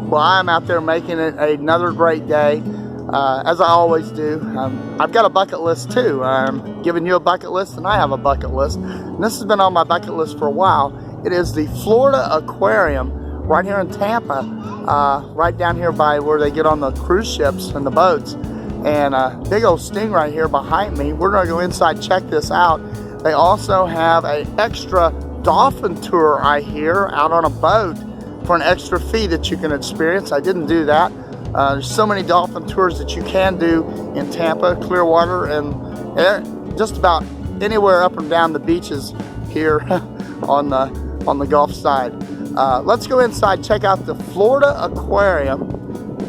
Well, I'm out there making it another great day, as I always do. I've got a bucket list too. I'm giving you a bucket list, and I have a bucket list. And this has been on my bucket list for a while. It is the Florida Aquarium right here in Tampa, right down here by where they get on the cruise ships and the boats. And big old stingray here behind me. We're gonna go inside, check this out. They also have an extra dolphin tour, I hear, out on a boat for an extra fee that you can experience. I didn't do that. There's so many dolphin tours that you can do in Tampa, Clearwater, and just about anywhere up and down the beaches here on the Gulf side. Let's go inside, check out the Florida Aquarium.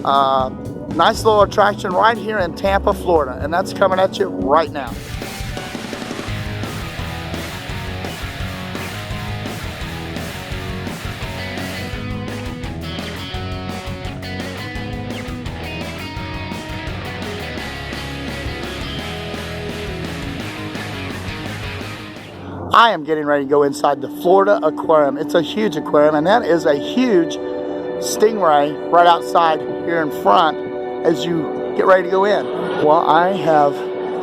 Nice little attraction right here in Tampa, Florida, and that's coming at you right now. I am getting ready to go inside the Florida Aquarium. It's a huge aquarium, and that is a huge stingray right outside here in front as you get ready to go in. Well, I have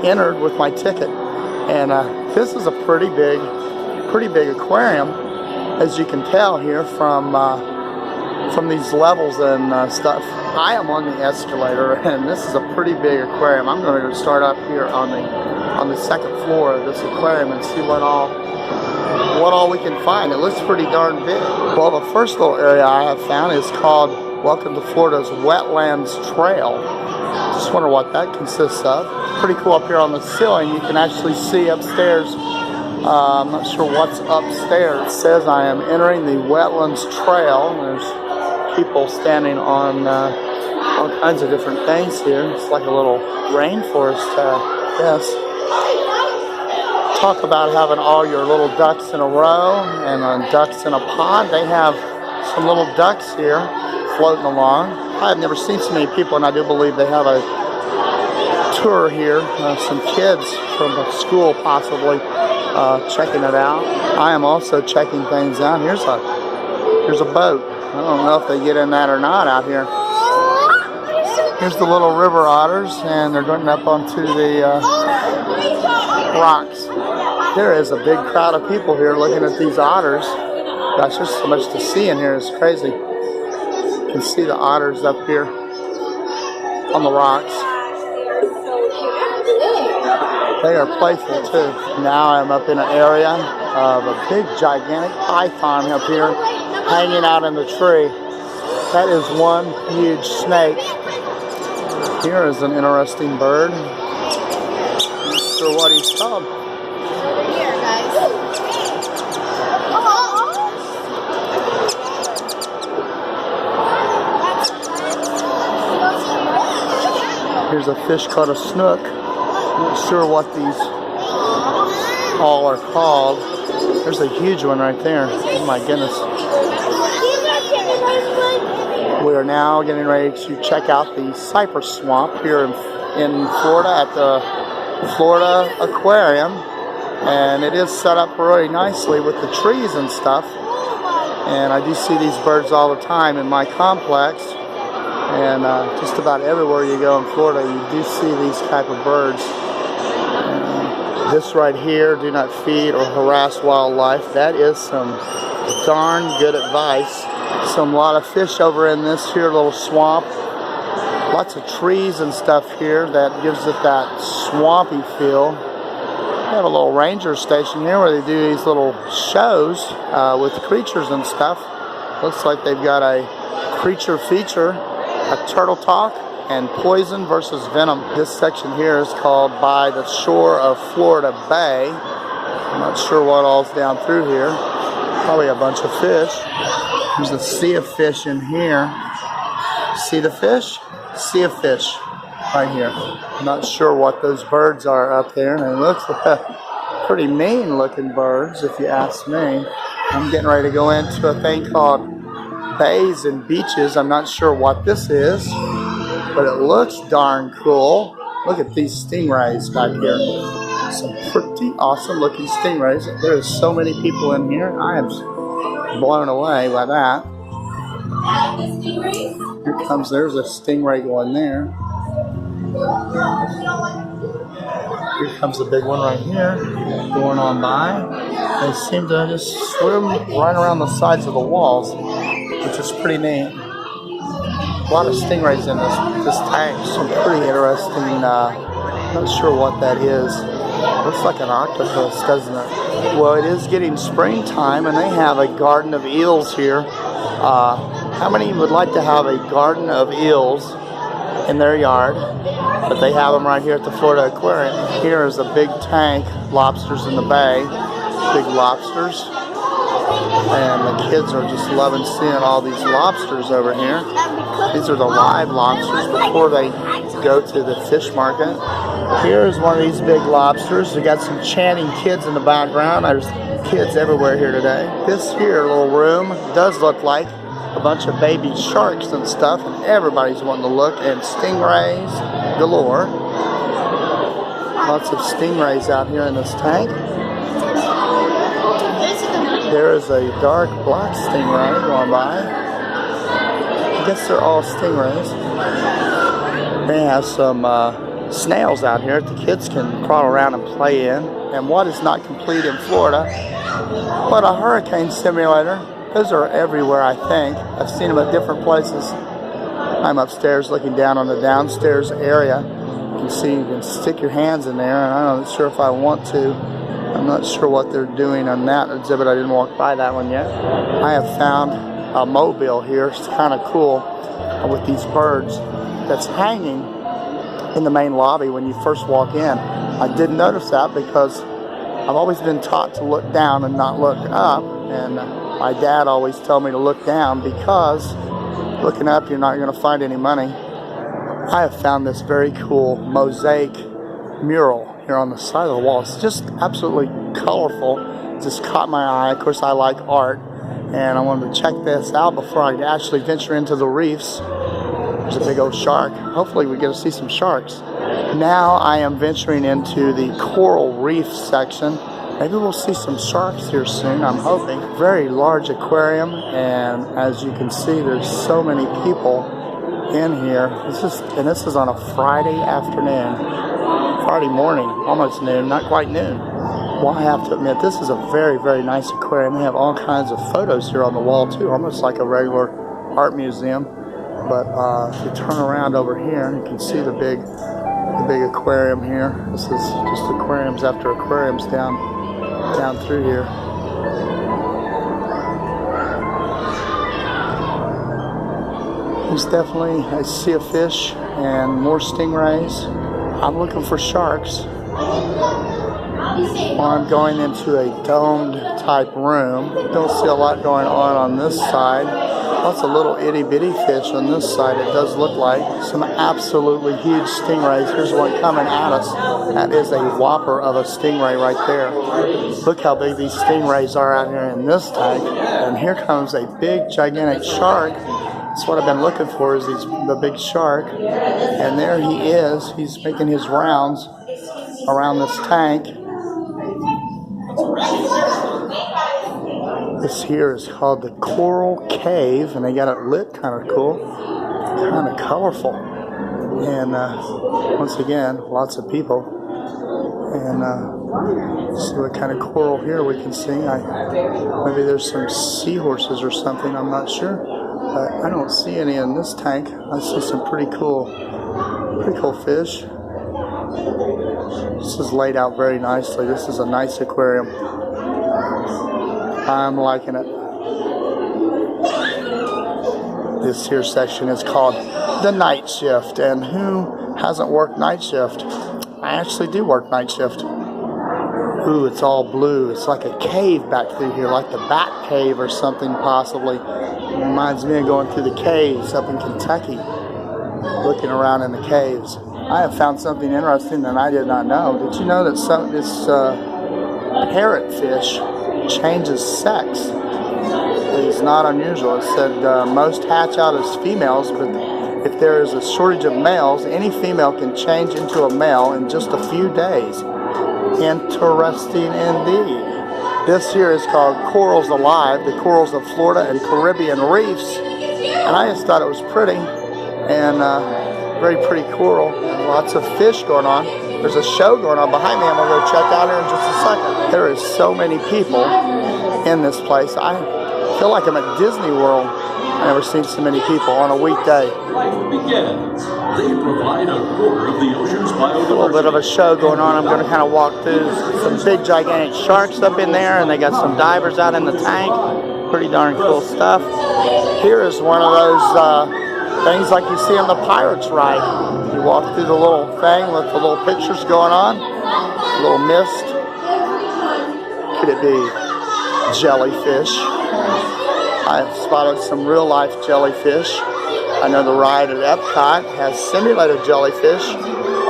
entered with my ticket, and this is a pretty big aquarium, as you can tell here from these levels and stuff. I am on the escalator, and this is a pretty big aquarium. I'm going to start up here on the second floor of this aquarium and see what all we can find. It looks pretty darn big. Well, the first little area I have found is called Welcome to Florida's Wetlands Trail. Just wonder what that consists of. Pretty cool up here on the ceiling. You can actually see upstairs. I'm not sure what's upstairs. It says I am entering the Wetlands Trail. There's people standing on all kinds of different things here. It's like a little rainforest, yes. Talk about having all your little ducks in a row and ducks in a pond. They have some little ducks here floating along. I have never seen so many people, and I do believe they have a tour here. Some kids from a school possibly checking it out. I am also checking things out. Here's a boat. I don't know if they get in that or not out here. Here's the little river otters, and they're going up onto the rocks. There is a big crowd of people here looking at these otters. Gosh, there's so much to see in here. It's crazy. You can see the otters up here on the rocks. They are playful too. Now I'm up in an area of a big gigantic python up here hanging out in the tree. That is one huge snake. Here is an interesting bird. Not sure what he's called. Here, guys. Here's a fish called a snook. Not sure what these all are called. There's a huge one right there. Oh my goodness. We are now getting ready to check out the cypress swamp here in Florida at the Florida Aquarium. And it is set up really nicely with the trees and stuff. And I do see these birds all the time in my complex. And just about everywhere you go in Florida, you do see these type of birds. This right here, do not feed or harass wildlife. That is some darn good advice. Some lot of fish over in this here little swamp. Lots of trees and stuff here that gives it that swampy feel. They have a little ranger station here where they do these little shows with creatures and stuff. Looks like they've got a creature feature, a turtle talk, and poison versus venom. This section here is called By the Shore of Florida Bay. I'm not sure what all's down through here. Probably a bunch of fish. There's a sea of fish in here. See the fish? Sea of fish right here. I'm not sure what those birds are up there. And it looks like pretty mean looking birds if you ask me. I'm getting ready to go into a thing called Bays and Beaches. I'm not sure what this is, but it looks darn cool. Look at these stingrays back here. Some pretty awesome looking stingrays. There's so many people in here. I am blown away by that. Here comes, there's a stingray going there. Here comes a big one right here, going on by. They seem to just swim right around the sides of the walls, which is pretty neat. A lot of stingrays in this tank. Some pretty interesting, not sure what that is. Looks like an octopus, doesn't it? Well, it is getting springtime, and they have a garden of eels here. How many would like to have a garden of eels in their yard? But they have them right here at the Florida Aquarium. Here is a big tank, lobsters in the bay, big lobsters. And the kids are just loving seeing all these lobsters over here. These are the live lobsters before they go to the fish market. Here's one of these big lobsters. We got some chanting kids in the background. There's kids everywhere here today. This here little room does look like a bunch of baby sharks and stuff, and everybody's wanting to look, and stingrays galore. Lots of stingrays out here in this tank. There is a dark black stingray going by. I guess they're all stingrays. They have some snails out here that the kids can crawl around and play in. And what is not complete in Florida, but a hurricane simulator. Those are everywhere, I think. I've seen them at different places. I'm upstairs looking down on the downstairs area. You can see you can stick your hands in there, and I'm not sure if I want to. I'm not sure what they're doing on that exhibit. I didn't walk by that one yet. I have found a mobile here. It's kind of cool with these birds that's hanging in the main lobby when you first walk in. I didn't notice that because I've always been taught to look down and not look up. And my dad always told me to look down because looking up you're not going to find any money. I have found this very cool mosaic mural here on the side of the wall. It's just absolutely colorful. It just caught my eye. Of course, I like art, and I wanted to check this out before I actually venture into the reefs. There's a big old shark. Hopefully we get to see some sharks. Now I am venturing into the coral reef section. Maybe we'll see some sharks here soon, I'm hoping. Very large aquarium, and as you can see, there's so many people in here. This is on a Friday afternoon. Friday morning, almost noon, not quite noon. Well, I have to admit, this is a very, very nice aquarium. They have all kinds of photos here on the wall too, almost like a regular art museum. But if you turn around over here, you can see the big aquarium here. This is just aquariums after aquariums down through here. There's definitely, I see a fish and more stingrays. I'm looking for sharks. Well, I'm going into a domed type room. Don't see a lot going on this side. Lots of little itty bitty fish on this side, it does look like. Some absolutely huge stingrays. Here's one coming at us. That is a whopper of a stingray right there. Look how big these stingrays are out here in this tank. And here comes a big gigantic shark. That's what I've been looking for, is the big shark. And there he is. He's making his rounds around this tank. This here is called the Coral Cave, and they got it lit kind of cool, kind of colorful. And once again, lots of people. And see what kind of coral here we can see. Maybe there's some seahorses or something, I'm not sure. But I don't see any in this tank. I see some pretty cool fish. This is laid out very nicely. This is a nice aquarium. I'm liking it. This here section is called the night shift. And who hasn't worked night shift? I actually do work night shift. Ooh, it's all blue. It's like a cave back through here, like the Bat Cave or something possibly. It reminds me of going through the caves up in Kentucky, looking around in the caves. I have found something interesting that I did not know. Did you know that this parrotfish changes sex? It is not unusual. It said most hatch out as females, but if there is a shortage of males, any female can change into a male in just a few days. Interesting indeed. This here is called Corals Alive, the corals of Florida and Caribbean reefs. And I just thought it was pretty, and very pretty coral, and lots of fish going on. There's a show going on behind me. I'm going to go check out here in just a second. There is so many people in this place. I feel like I'm at Disney World. I've never seen so many people on a weekday. Begins. They provide a quarter of the ocean's biodiversity. A little bit of a show going on. I'm going to kind of walk through some big gigantic sharks up in there, and they got some divers out in the tank. Pretty darn cool stuff. Here is one of those things like you see on the Pirates ride. You walk through the little thing with the little pictures going on. A little mist. Could it be jellyfish? I've spotted some real life jellyfish. I know the ride at Epcot has simulated jellyfish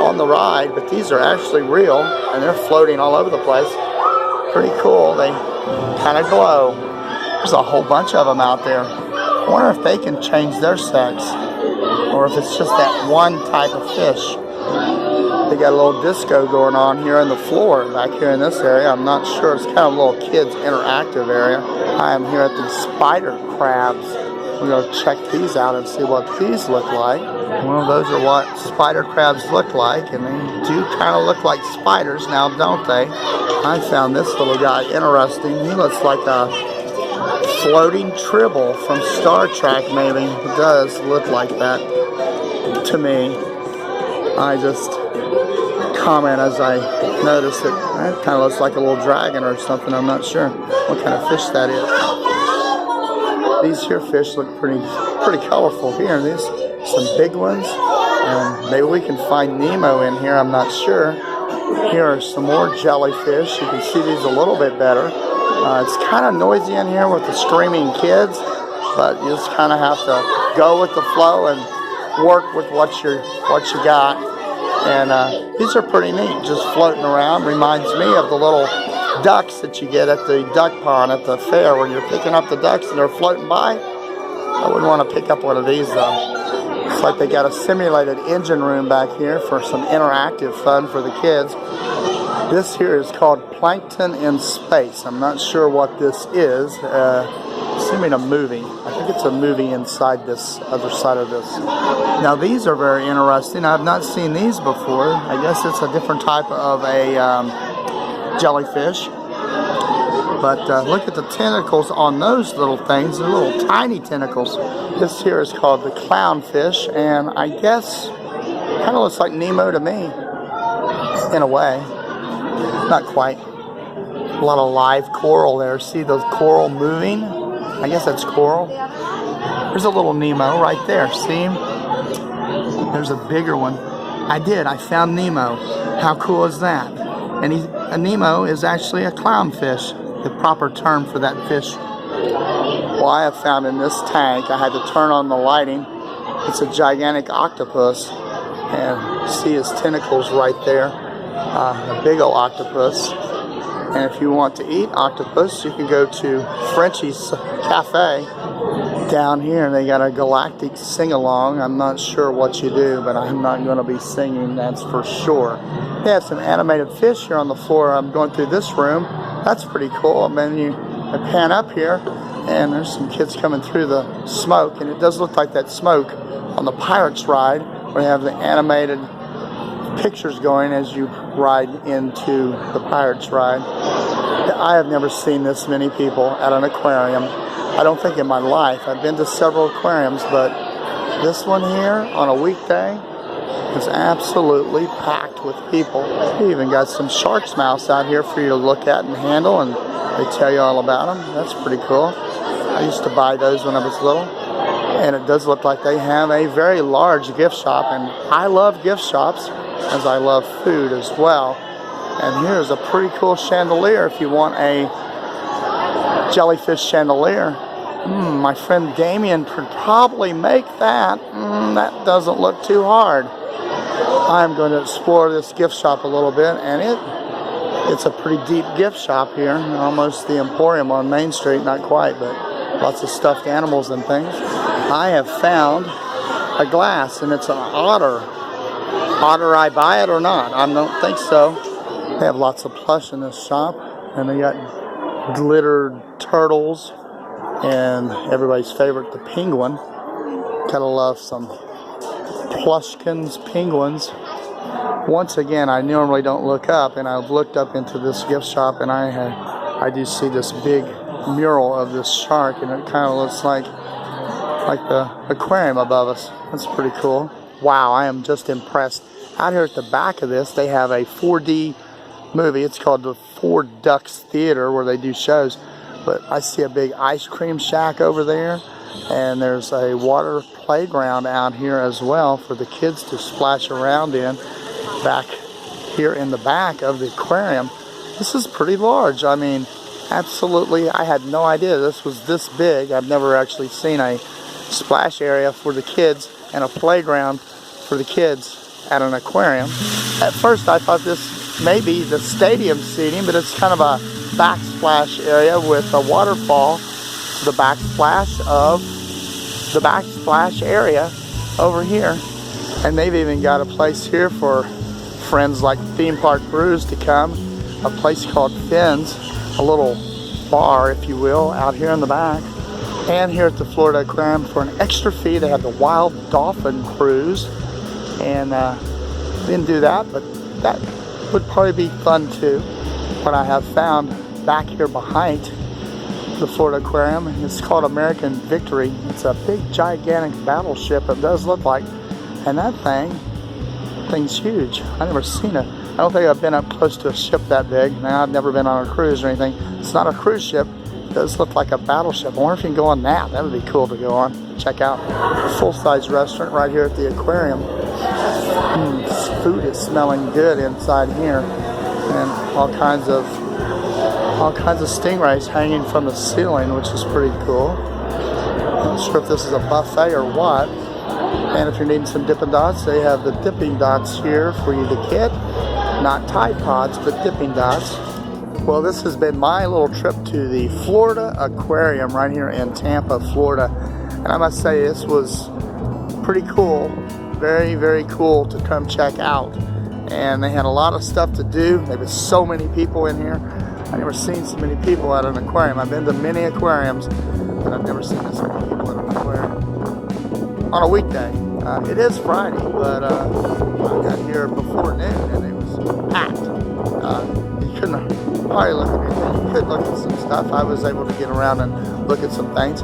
on the ride, but these are actually real, and they're floating all over the place. Pretty cool. They kind of glow. There's a whole bunch of them out there. I wonder if they can change their sex, or if it's just that one type of fish. They got a little disco going on here on the floor back here in this area. I'm not sure. It's kind of a little kids interactive area. I am here at the spider crabs. We're going to check these out and see what these look like. Well, those are what spider crabs look like, and they do kind of look like spiders now, don't they? I found this little guy interesting. He looks like a floating tribble from Star Trek, maybe. It does look like that to me. I just comment as I notice it. That kind of looks like a little dragon or something. I'm not sure what kind of fish that is. These here fish look pretty colorful here. There's some big ones. Maybe we can find Nemo in here. I'm not sure. Here are some more jellyfish. You can see these a little bit better. It's kind of noisy in here with the screaming kids, but you just kind of have to go with the flow and work with what you got. And these are pretty neat, just floating around. Reminds me of the little ducks that you get at the duck pond at the fair when you're picking up the ducks and they're floating by. I wouldn't want to pick up one of these though. It's like they got a simulated engine room back here for some interactive fun for the kids. This here is called Plankton in Space. I'm not sure what this is. Assuming a movie. I think it's a movie inside this other side of this. Now these are very interesting. I've not seen these before. I guess it's a different type of a jellyfish. But look at the tentacles on those little things. They're little tiny tentacles. This here is called the clownfish, and I guess kind of looks like Nemo to me, in a way. Not quite. A lot of live coral there. See those coral moving? I guess that's coral. There's a little Nemo right there. See him? There's a bigger one. I found Nemo. How cool is that? And a Nemo is actually a clownfish, the proper term for that fish. Well, I have found in this tank, I had to turn on the lighting. It's a gigantic octopus. And see his tentacles right there. A big old octopus. And if you want to eat octopus, you can go to Frenchie's Cafe down here, and they got a galactic sing-along. I'm not sure what you do, but I'm not going to be singing, that's for sure. They have some animated fish here on the floor. I'm going through this room. That's pretty cool. And then I pan up here, and there's some kids coming through the smoke, and it does look like that smoke on the Pirates ride, where they have the animated pictures going as you ride into the Pirates ride. I have never seen this many people at an aquarium. I don't think in my life. I've been to several aquariums, but this one here on a weekday is absolutely packed with people. They even got some shark's mouths out here for you to look at and handle, and they tell you all about them. That's pretty cool. I used to buy those when I was little, and it does look like they have a very large gift shop, and I love gift shops as I love food as well. And here's a pretty cool chandelier if you want a jellyfish chandelier. My friend Damien could probably make that. That doesn't look too hard. I'm going to explore this gift shop a little bit, and it's a pretty deep gift shop here, almost the Emporium on Main Street, not quite, but lots of stuffed animals and things. I have found a glass, and it's an otter. Otter I buy it or not? I don't think so. They have lots of plush in this shop, and they got glittered turtles, and everybody's favorite, the penguin. Gotta love some Plushkins penguins. Once again, I normally don't look up, and I've looked up into this gift shop, and I do see this big mural of this shark, and it kind of looks like the aquarium above us. That's pretty cool. Wow, I am just impressed. Out here at the back of this, they have a 4D movie. It's called the Four Ducks Theater, where they do shows. But I see a big ice cream shack over there, and there's a water playground out here as well for the kids to splash around in back here in the back of the aquarium. This is pretty large. I mean, absolutely, I had no idea this was this big. I've never actually seen a splash area for the kids and a playground for the kids at an aquarium. At first I thought this may be the stadium seating, but it's kind of a backsplash area with a waterfall, the backsplash of the backsplash area over here. And they've even got a place here for friends like theme park brews to come, a place called Finn's, a little bar if you will, out here in the back. And here at the Florida Aquarium, for an extra fee, they have the Wild Dolphin Cruise. And didn't do that, but that would probably be fun too. What I have found back here behind the Florida Aquarium, it's called American Victory. It's a big, gigantic battleship, it does look like. And that thing's huge. I've never seen it. I don't think I've been up close to a ship that big. Now, I've never been on a cruise or anything. It's not a cruise ship. It does look like a battleship. I wonder if you can go on that. That would be cool to go on. Check out a full-size restaurant right here at the aquarium. This food is smelling good inside here, and all kinds of stingrays hanging from the ceiling, which is pretty cool. I'm not sure if this is a buffet or what. And if you're needing some Dippin' Dots, they have the Dipping Dots here for you to get. Not Tide Pods, but Dipping Dots. Well, this has been my little trip to the Florida Aquarium right here in Tampa, Florida. And I must say, this was pretty cool. Very, very cool to come check out. And they had a lot of stuff to do. There was so many people in here. I've never seen so many people at an aquarium. I've been to many aquariums, but I've never seen this many people at an aquarium on a weekday. It is Friday, but I got here before noon and it was packed. You couldn't probably look at anything. You could look at some stuff. I was able to get around and look at some things.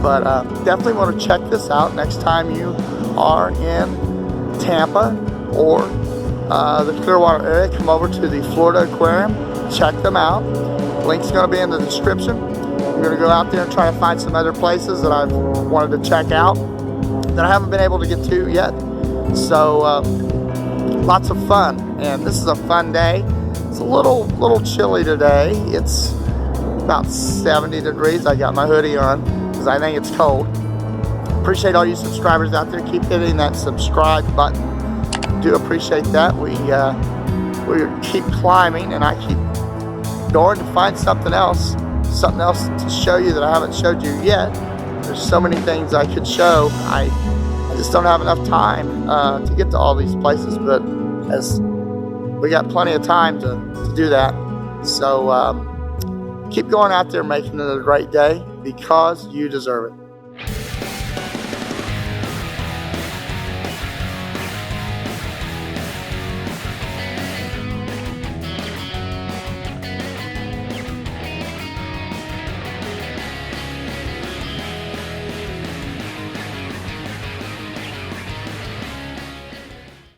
But definitely want to check this out next time you are in Tampa or the Clearwater area. Come over to the Florida Aquarium. Check them out. Link's going to be in the description. I'm going to go out there and try to find some other places that I've wanted to check out that I haven't been able to get to yet. So lots of fun, and this is a fun day. It's a little chilly today. It's about 70 degrees. I got my hoodie on because I think it's cold. Appreciate all you subscribers out there. Keep hitting that subscribe button. Do appreciate that. We keep climbing, and I keep going to find something else to show you that I haven't showed you yet. There's so many things I could show. I just don't have enough time to get to all these places, but as we got plenty of time to do that. So keep going out there, making it a great day, because you deserve it.